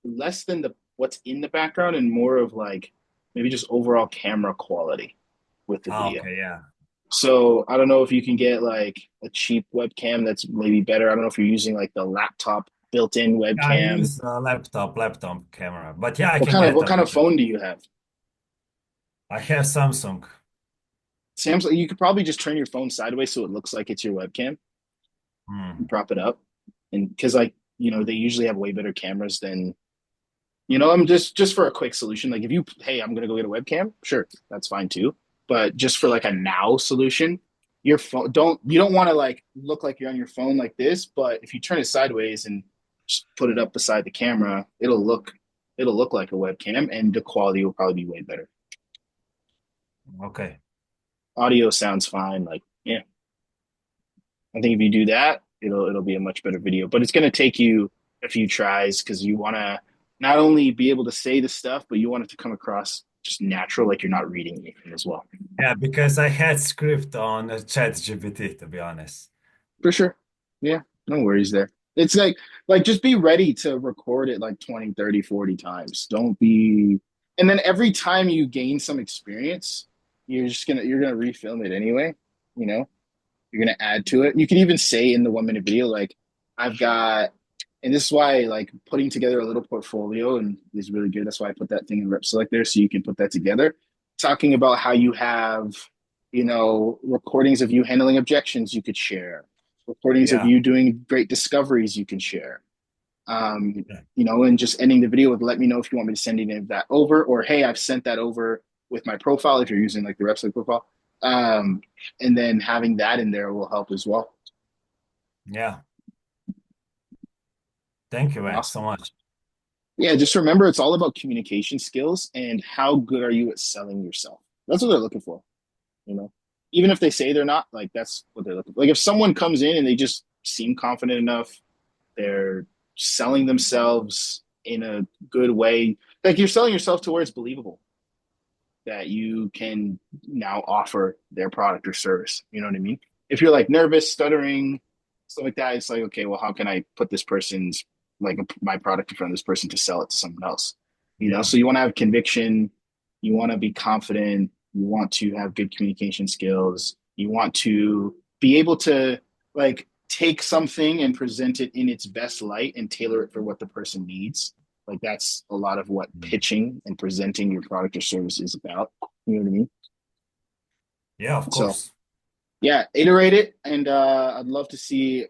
less than the what's in the background and more of like maybe just overall camera quality with the video. okay, yeah. So I don't know if you can get like a cheap webcam that's maybe better. I don't know if you're using like the laptop built-in Yeah, I webcam. use a laptop camera, but yeah, I What can kind of get what a kind of better. phone do you have? I have Samsung. Samsung. You could probably just turn your phone sideways so it looks like it's your webcam and Hmm. prop it up. And because like they usually have way better cameras than I'm just for a quick solution. Like if you hey, I'm gonna go get a webcam, sure, that's fine too. But just for like a now solution, your phone don't want to like look like you're on your phone like this, but if you turn it sideways and just put it up beside the camera, it'll look like a webcam and the quality will probably be way better. Okay. Audio sounds fine. Like, yeah, I think if you do that, it'll be a much better video. But it's gonna take you a few tries because you wanna not only be able to say the stuff, but you want it to come across just natural, like you're not reading anything as well. Yeah, because I had script on ChatGPT, to be honest. For sure. Yeah, no worries there. It's like just be ready to record it like 20, 30, 40 times. Don't be and then every time you gain some experience, you're gonna refilm it anyway, you know? You're gonna add to it. You can even say in the 1 minute video, like, I've got and this is why like putting together a little portfolio and is really good. That's why I put that thing in Rep Select there so you can put that together. Talking about how you have, recordings of you handling objections you could share, recordings of Yeah. you doing great discoveries you can share. Yeah. And just ending the video with let me know if you want me to send any of that over, or hey, I've sent that over with my profile if you're using like the Rep Select profile. And then having that in there will help as well. Yeah. Thank you, man, Awesome. so much. Yeah, just remember it's all about communication skills and how good are you at selling yourself. That's what they're looking for, you know. Even if they say they're not, like that's what they're looking for. Like if someone comes in and they just seem confident enough, they're selling themselves in a good way. Like you're selling yourself to where it's believable that you can now offer their product or service. You know what I mean? If you're like nervous, stuttering, stuff like that, it's like, okay, well, how can I put this person's like my product in front of this person to sell it to someone else? Yeah. So you want to have conviction, you want to be confident, you want to have good communication skills, you want to be able to like take something and present it in its best light and tailor it for what the person needs. Like that's a lot of what Mm. pitching and presenting your product or service is about. You know what I mean? Yeah, of So course. yeah, iterate it, and I'd love to see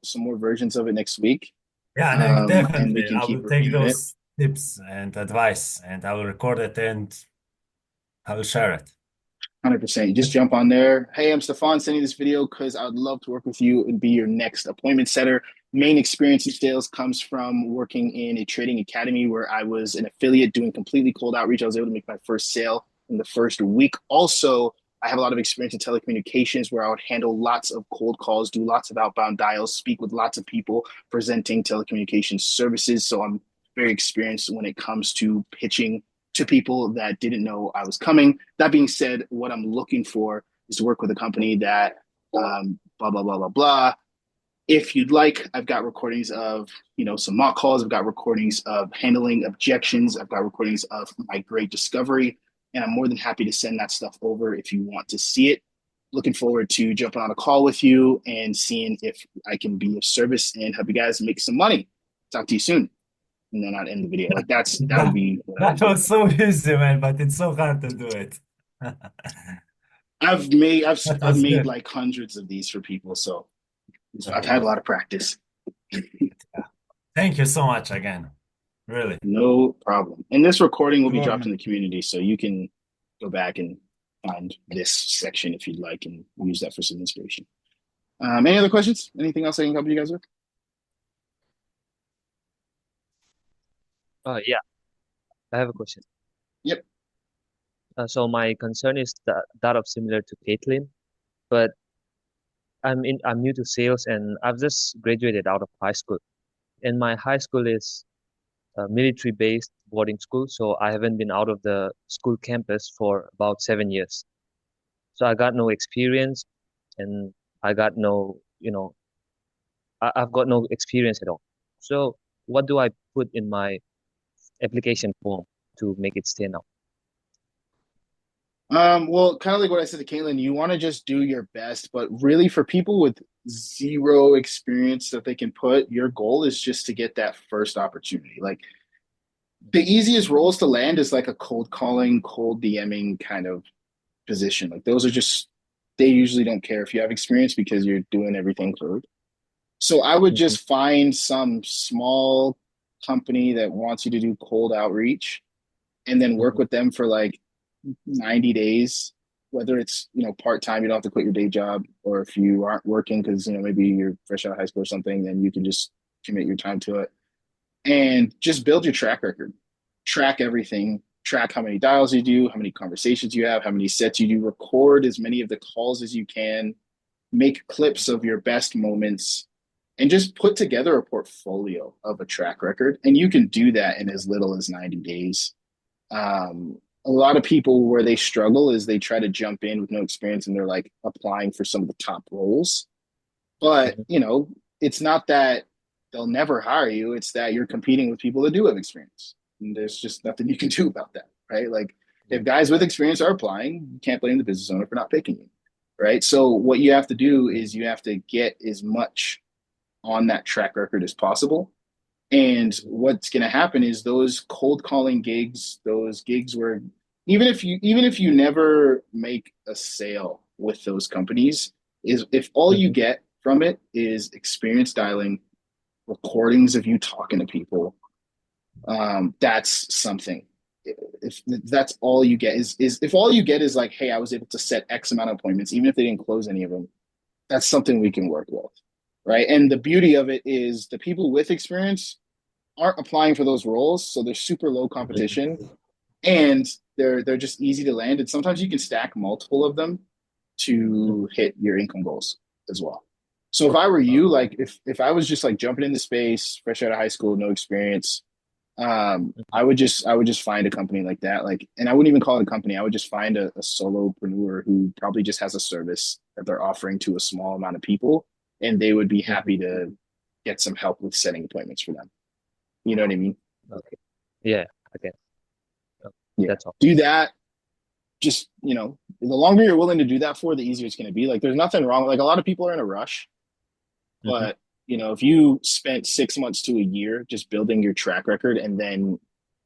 some more versions of it next week, Yeah, and and we definitely can I keep will take reviewing it. those tips and advice and I will record it and I will share it. 100%. You just jump on there. Hey, I'm Stefan sending this video because I'd love to work with you and be your next appointment setter. Main experience in sales comes from working in a trading academy where I was an affiliate doing completely cold outreach. I was able to make my first sale in the first week. Also, I have a lot of experience in telecommunications where I would handle lots of cold calls, do lots of outbound dials, speak with lots of people presenting telecommunications services. So I'm very experienced when it comes to pitching to people that didn't know I was coming. That being said, what I'm looking for is to work with a company that blah, blah, blah, blah, blah. If you'd like, I've got recordings of, some mock calls. I've got recordings of handling objections. I've got recordings of my great discovery. And I'm more than happy to send that stuff over if you want to see it. Looking forward to jumping on a call with you and seeing if I can be of service and help you guys make some money. Talk to you soon. And then I'd end the video. Like that would be That was so easy, man, but it's so hard to do it. I've made good. like hundreds of these for people, so I've had a lot of practice. Thank you so much again. Really. No problem. And this recording will be You're dropped in welcome. the community, so you can go back and find this section if you'd like and use that for some inspiration. Any other questions? Anything else I can help you guys with? Yeah, I have a question. Yep. So my concern is that of similar to Caitlin, but I'm new to sales and I've just graduated out of high school. And my high school is a military-based boarding school, so I haven't been out of the school campus for about 7 years. So I got no experience and I got no, I've got no experience at all. So what do I put in my application form to make it stand out? Well, kind of like what I said to Caitlin, you want to just do your best, but really for people with zero experience that they can put, your goal is just to get that first opportunity. Like the easiest roles to land is like a cold calling, cold DMing kind of position. Like those are just they usually don't care if you have experience because you're doing everything cold. So I would Mhm. just find some small company that wants you to do cold outreach and then work Mhm. with them for like 90 days, whether it's, part-time, you don't have to quit your day job, or if you aren't working because, maybe you're fresh out of high school or something, then you can just commit your time to it and just build your track record. Track everything. Track how many dials you do, how many conversations you have, how many sets you do. Record as many of the calls as you can. Make clips of your best moments and just put together a portfolio of a track record. And you can do that in as little as 90 days. A lot of people where they struggle is they try to jump in with no experience and they're like applying for some of the top roles. But, Mhm. it's not that they'll never hire you, it's that you're competing with people that do have experience. And there's just nothing you can do about that, right? Like if guys with experience are applying, you can't blame the business owner for not picking you, right? So what you have to do is you have to get as much on that track record as possible. And what's going to happen is those cold calling gigs, those gigs where even if you never make a sale with those companies, is if all you Mhm. get from it is experience dialing, recordings of you talking to people, that's something. If that's all you get is if all you get is like, hey, I was able to set X amount of appointments, even if they didn't close any of them, that's something we can work with, right? And the beauty of it is the people with experience aren't applying for those roles, so they're super low competition and they're just easy to land. And sometimes you can stack multiple of them to hit your income goals as well. So if I were you, like if I was just like jumping into space, fresh out of high school, no experience, I would just find a company like that. Like, and I wouldn't even call it a company. I would just find a solopreneur who probably just has a service that they're offering to a small amount of people, and they would be Mhm. happy to get some help with setting appointments for them. You know what I mean? Okay. Yeah, okay. Uh, Yeah. That's all. Do that. Just, the longer you're willing to do that for, the easier it's going to be. Like, there's nothing wrong. Like, a lot of people are in a rush, Mhm. but, if you spent 6 months to a year just building your track record and then,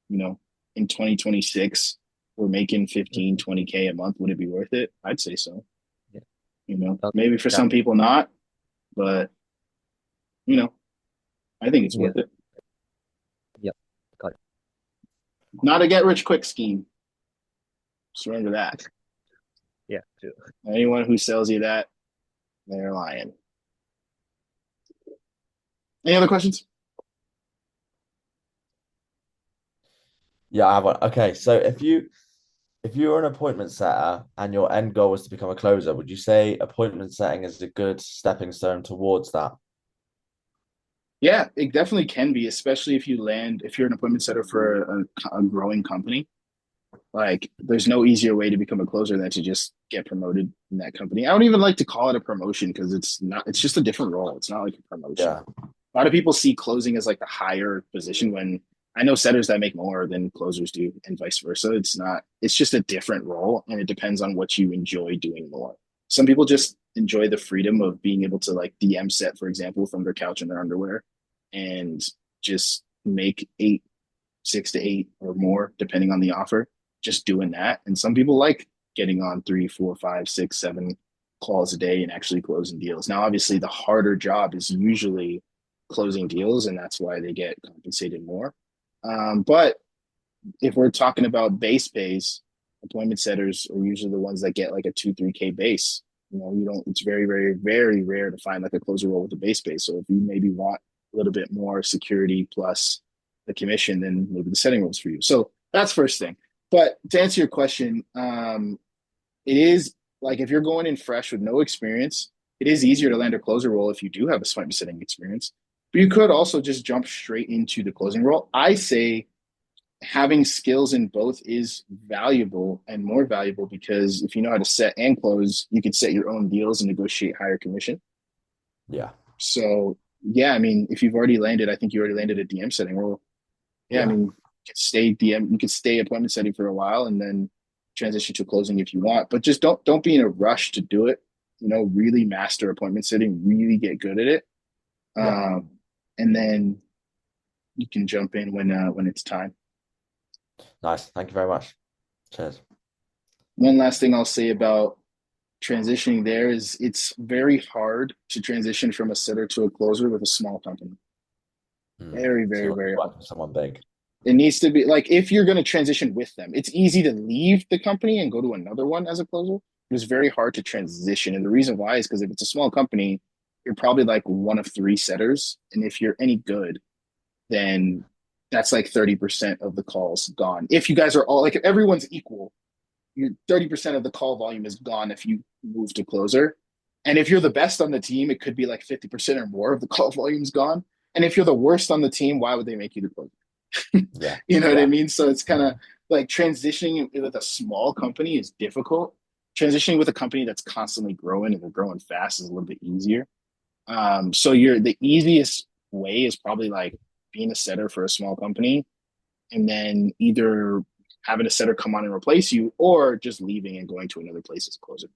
in 2026, we're making 15, Mhm. 20K a month, would it be worth it? I'd say so. Yeah. Okay. Maybe for Got some it. people not, but, you know, I think it's Yeah. worth it. Yep. Got it. Not a get rich quick scheme. Just remember that. Yeah. True. Anyone who sells you that, they're lying. Any other questions? Yeah, I have one. Okay, so If you were an appointment setter and your end goal was to become a closer, would you say appointment setting is a good stepping stone towards that? Yeah, it definitely can be, especially if you're an appointment setter for a growing company. Like, there's no easier way to become a closer than to just get promoted in that company. I don't even like to call it a promotion because it's not, it's just a different role. It's not like a promotion. Yeah. A lot of people see closing as like the higher position when I know setters that make more than closers do and vice versa. It's not, it's just a different role and it depends on what you enjoy doing more. Some people just enjoy the freedom of being able to like DM set, for example, from their couch and their underwear and just make 6 to 8 or more, depending on the offer, just doing that. And some people like getting on 3, 4, 5, 6, 7 calls a day and actually closing deals. Now, obviously, the harder job is usually closing deals, and that's why they get compensated more. But if we're talking about base pays, appointment setters are usually the ones that get like a 2, 3K base. You don't, it's very, very, very rare to find like a closer role with a base pay. So if you maybe want a little bit more security plus the commission, then maybe the setting roles for you. So that's first thing. But to answer your question, it is like if you're going in fresh with no experience, it is easier to land a closer role if you do have a appointment setting experience. But you could also just jump straight into the closing role. I say having skills in both is valuable and more valuable because if you know how to set and close, you can set your own deals and negotiate higher commission. Yeah. So yeah, I mean, if you've already landed, I think you already landed a DM setting role. Yeah, I mean, you could stay DM, you could stay appointment setting for a while and then transition to closing if you want. But just don't be in a rush to do it. Really master appointment setting, really get good at it. Yeah. And then you can jump in when it's time. Nice. Thank you very much. Cheers. One last thing I'll say about transitioning there is it's very hard to transition from a setter to a closer with a small company. Very, So very, you very work hard. with someone big. It needs to be like if you're going to transition with them, it's easy to leave the company and go to another one as a closer. It's very hard to transition. And the reason why is because if it's a small company, you're probably like one of 3 setters. And if you're any good, then that's like 30% of the calls gone. If you guys are all like, if everyone's equal, your 30% of the call volume is gone if you move to closer. And if you're the best on the team, it could be like 50% or more of the call volume's gone. And if you're the worst on the team, why would they make you the closer? Yeah. You know what I mean? So it's kind of like transitioning with a small company is difficult. Transitioning with a company that's constantly growing and they're growing fast is a little bit easier. So the easiest way is probably like being a setter for a small company and then either having a setter come on and replace you or just leaving and going to another place as a closer.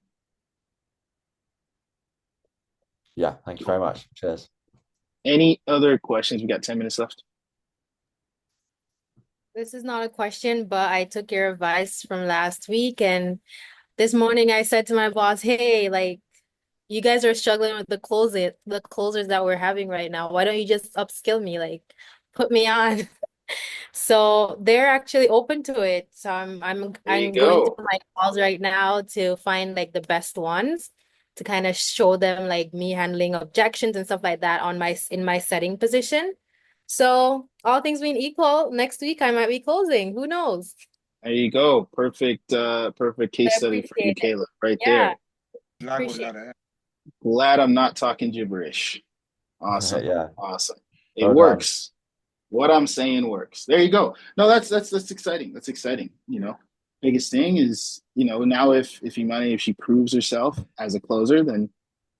Yeah. Thank you very much. Cheers. Any other questions? We got 10 minutes left. This is not a question, but I took your advice from last week, and this morning I said to my boss, "Hey, like you guys are struggling with the closers that we're having right now. Why don't you just upskill me? Like put me on." So they're actually open to it. So There you I'm going through go. my calls right now to find like the best ones to kind of show them like me handling objections and stuff like that on my setting position. So all things being equal, next week I might be closing. Who knows? There you go. Perfect case I study for you, appreciate it. Caleb, right Yeah, there. appreciate it. Glad I'm not talking gibberish. Awesome. Yeah. Awesome. It Well done. works. What I'm saying works. There you go. No, that's exciting. That's exciting. Biggest thing is, now if Imani, if she proves herself as a closer, then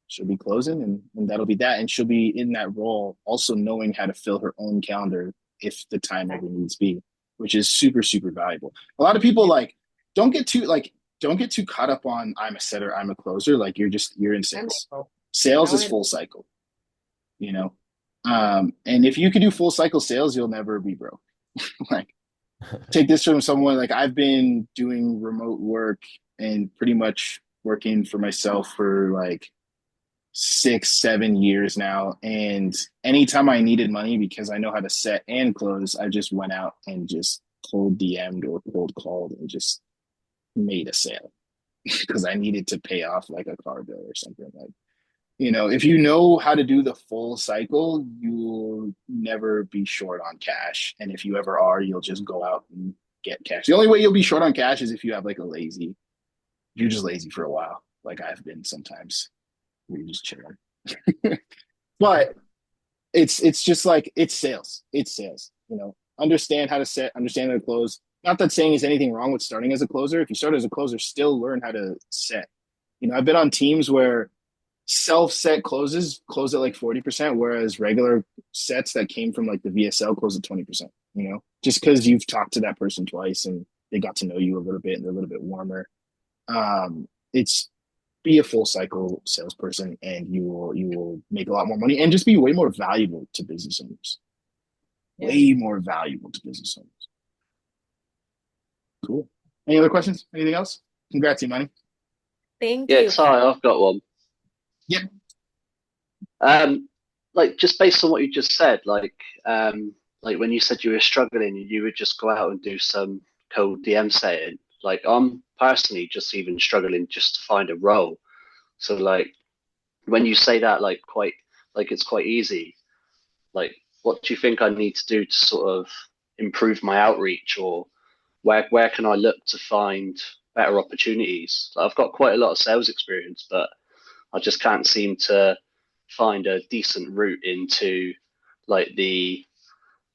she'll be closing and that'll be that. And she'll be in that role also knowing how to fill her own calendar if the time ever needs be, which is super, super valuable. A lot of people don't get too caught up on I'm a setter, I'm a closer. Like you're in sales. Sales is full cycle, you know. And if you can do full cycle sales, you'll never be broke. Like take this from someone like I've been doing remote work and pretty much working for myself for like 6, 7 years now. And anytime I needed money because I know how to set and close, I just went out and just cold DM'd or cold called and just made a sale because I needed to pay off like a car bill or something. Like, if you know how to do the full cycle, you'll never be short on cash. And if you ever are, you'll just go out and get cash. The only way you'll be short on cash is if you have like you're just lazy for a while, like I've been sometimes. You're just chilling. But it's just like it's sales. It's sales. Understand how to set, understand how to close. Not that saying is anything wrong with starting as a closer. If you start as a closer, still learn how to set. I've been on teams where self-set closes close at like 40%, whereas regular sets that came from like the VSL close at 20%, just because you've talked to that person twice and they got to know you a little bit and they're a little bit warmer. It's be a full cycle salesperson and you will make a lot more money and just be way more valuable to business owners. Yeah. Way more valuable to business owners. Cool. Any other questions? Anything else? Congrats, Imani. Thank Yeah, you. Ty, I've got one. Yep. Like just based on what you just said, like when you said you were struggling, you would just go out and do some cold DM setting. Like I'm personally just even struggling just to find a role. So like when you say that, like it's quite easy. Like what do you think I need to do to sort of improve my outreach, or where can I look to find better opportunities? Like, I've got quite a lot of sales experience, but I just can't seem to find a decent route into like the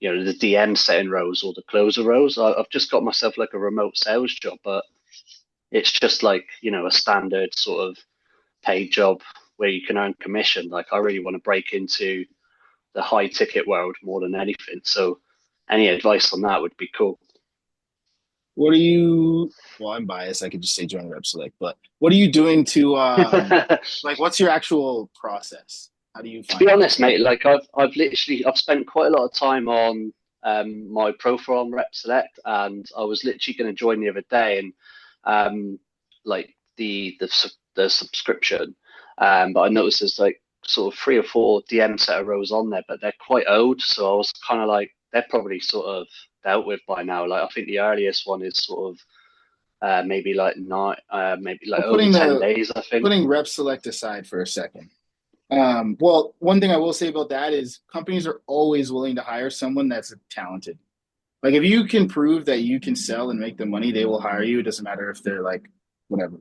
DM setting roles or the closer roles. I've just got myself like a remote sales job, but it's just like a standard sort of paid job where you can earn commission. Like I really want to break into the high ticket world more than anything. So any advice on that would be cool. What are you? Well, I'm biased. I could just say join RepSelect, but what are you doing to like? What's your actual process? How do you To be honest, mate, like I've spent quite a lot of time on my profile on RepSelect, and I was literally going to join the other day, and like the subscription, but I noticed there's like sort of 3 or 4 DM setter rows on there, but they're quite old, so I was kind of like they're probably sort of dealt with by now. Like I think the earliest one is sort of maybe like over 10 days, I think. Putting RepSelect aside for a second. Well, one thing I will say about that is companies are always willing to hire someone that's talented. Like if you can prove that you can sell and make the money, they will hire you. It doesn't matter if they're like whatever.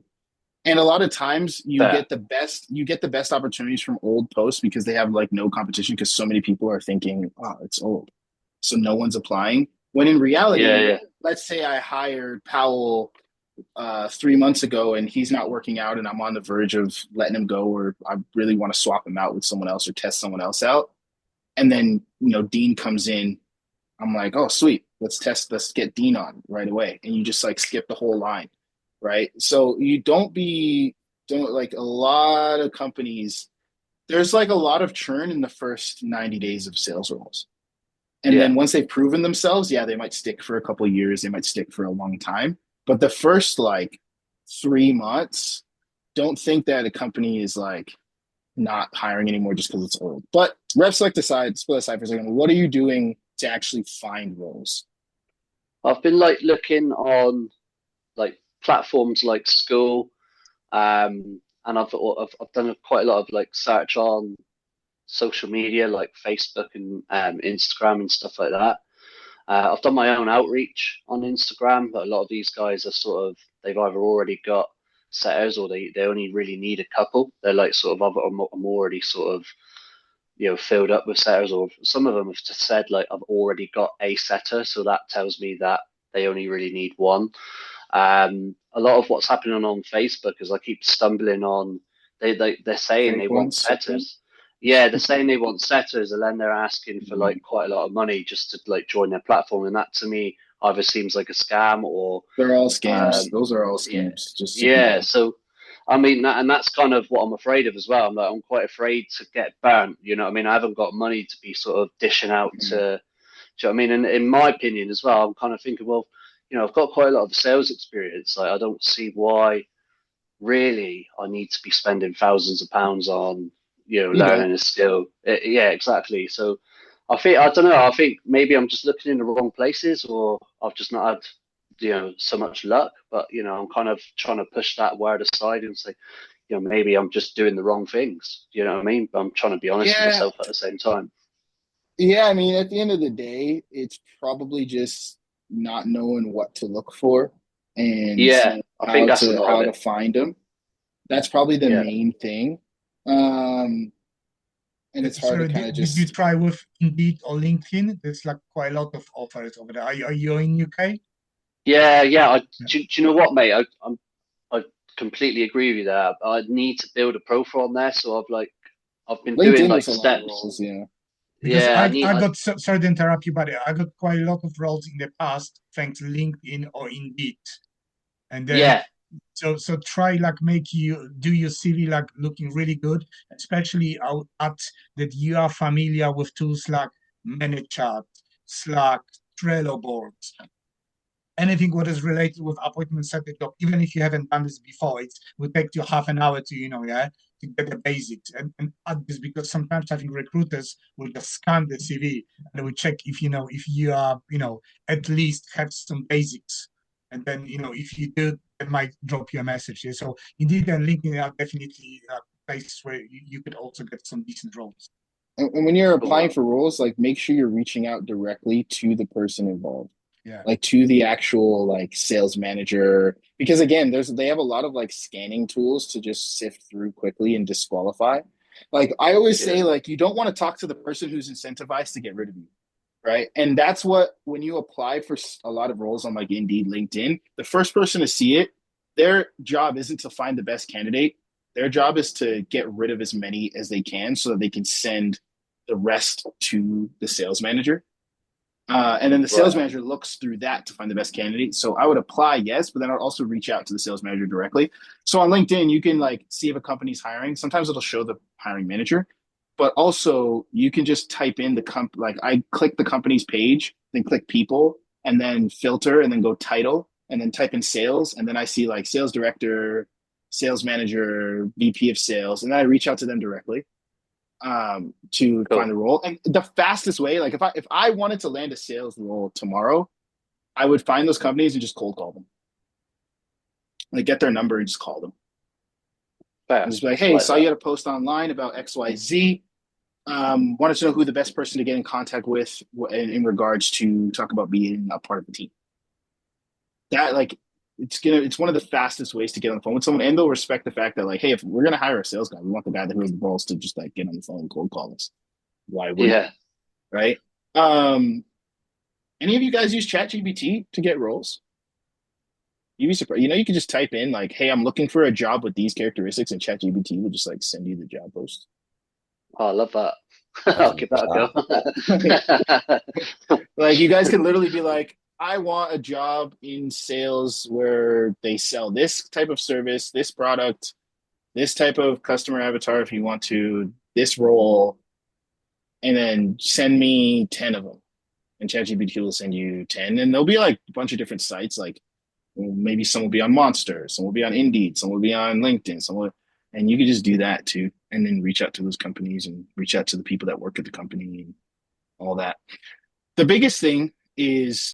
And a lot of times you get the best opportunities from old posts because they have like no competition because so many people are thinking, oh, it's old. So no one's applying. When in reality, let's say I hired Powell 3 months ago and he's not working out and I'm on the verge of letting him go, or I really want to swap him out with someone else or test someone else out. And then, Dean comes in. I'm like, oh, sweet. Let's get Dean on right away. And you just like skip the whole line. Right. So you don't like a lot of companies. There's like a lot of churn in the first 90 days of sales roles. And then once they've proven themselves, they might stick for a couple of years. They might stick for a long time. But the first like 3 months, don't think that a company is like not hiring anymore just because it's old. But split aside for a second. What are you doing to actually find roles? I've been like looking on like platforms like School, and I've done quite a lot of like search on social media like Facebook and Instagram and stuff like that. I've done my own outreach on Instagram, but a lot of these guys are they've either already got setters or they only really need a couple. They're like sort of I'm already sort of filled up with setters, or some of them have just said like I've already got a setter, so that tells me that they only really need one. A lot of what's happening on Facebook is I keep stumbling on they're saying they want setters. Yeah, they're saying they want setters, and then they're asking for like quite a lot of money just to like join their platform, and that to me either seems like a scam or they're all scams. Those are all scams. So I mean, that's kind of what I'm afraid of as well. I'm quite afraid to get burnt. You know what I mean? I haven't got money to be sort of dishing out to. Do you know what I mean? And in my opinion as well, I'm kind of thinking, well, I've got quite a lot of sales experience. Like, I don't see why really I need to be spending thousands of pounds on, learning a skill. Yeah, exactly. So I don't know. I think maybe I'm just looking in the wrong places, or I've just not had, so much luck. But, I'm kind of trying to push that word aside and say, maybe I'm just doing the wrong things. You know what I mean? But I'm trying to be honest with myself at the same time. Yeah, I mean, at the end of the day, it's probably just not knowing what to look for and Yeah, I think that's a lot how of to it. find them. That's probably the Yeah. main thing. And it's hard So to kind of did you just try with Indeed or LinkedIn? There's like quite a lot of offers over there. Are you in UK? Yeah, Yeah. do you know what, mate? I completely agree with you there. I need to build a profile on there, so I've been doing LinkedIn. There's like a lot of steps. roles, yeah. Because Yeah, I got sorry to interrupt you, but I got quite a lot of roles in the past thanks to LinkedIn or Indeed. And then yeah, so try like make you do your CV like looking really good, especially out at that you are familiar with tools like ManyChat, Slack, Trello boards, anything what is related with appointment setting up. Even if you haven't done this before, it will take you half an hour to to get the basics and add this, because sometimes I think recruiters will just scan the CV and they will check if if you are at least have some basics, and then if you do, they might drop you a message. Yeah? So Indeed and LinkedIn are definitely places where you could also get some decent roles. And when you're applying cool. for roles, like make sure you're reaching out directly to the person involved, Yeah. like to the actual like sales manager, because again, they have a lot of like scanning tools to just sift through quickly and disqualify. Like I always say, Yeah, like you don't want to talk to the person who's incentivized to get rid of you, right? And that's what when you apply for a lot of roles on like Indeed, LinkedIn, the first person to see it, their job isn't to find the best candidate. Their job is to get rid of as many as they can so that they can send the rest to the sales manager. And then the sales right. manager looks through that to find the best candidate. So I would apply, yes, but then I'd also reach out to the sales manager directly. So on LinkedIn, you can like see if a company's hiring. Sometimes it'll show the hiring manager, but also you can just type in like I click the company's page, then click people, and then filter, and then go title, and then type in sales, and then I see like sales director, sales manager, VP of sales, and then I reach out to them directly to Cool. find the role. And the fastest way, like if I wanted to land a sales role tomorrow, I would find those companies and just cold call them. Like get their number and just call them. Fair. And just be like, I hey, like saw that. you had a post online about XYZ. Wanted to know who the best person to get in contact with in regards to talk about being a part of the team. That like it's one of the fastest ways to get on the phone with someone, and they'll respect the fact that like, hey, if we're gonna hire a sales guy, we want the guy that has the balls to just like get on the phone and cold call us. Why wouldn't Yeah. we? Right? Any of you guys use ChatGPT to get roles? You'd be surprised. You can just type in like, "Hey, I'm looking for a job with these characteristics," and ChatGPT will just like send you the job post. Oh, I love that. I'll give that a go. Like you guys can literally be like, "I want a job in sales where they sell this type of service, this product, this type of customer avatar. If you want to, this role, and then send me 10 of them." And ChatGPT will send you 10, and there'll be like a bunch of different sites. Like maybe some will be on Monster, some will be on Indeed, some will be on LinkedIn, and you can just do that too, and then reach out to those companies and reach out to the people that work at the company and all that. The biggest thing is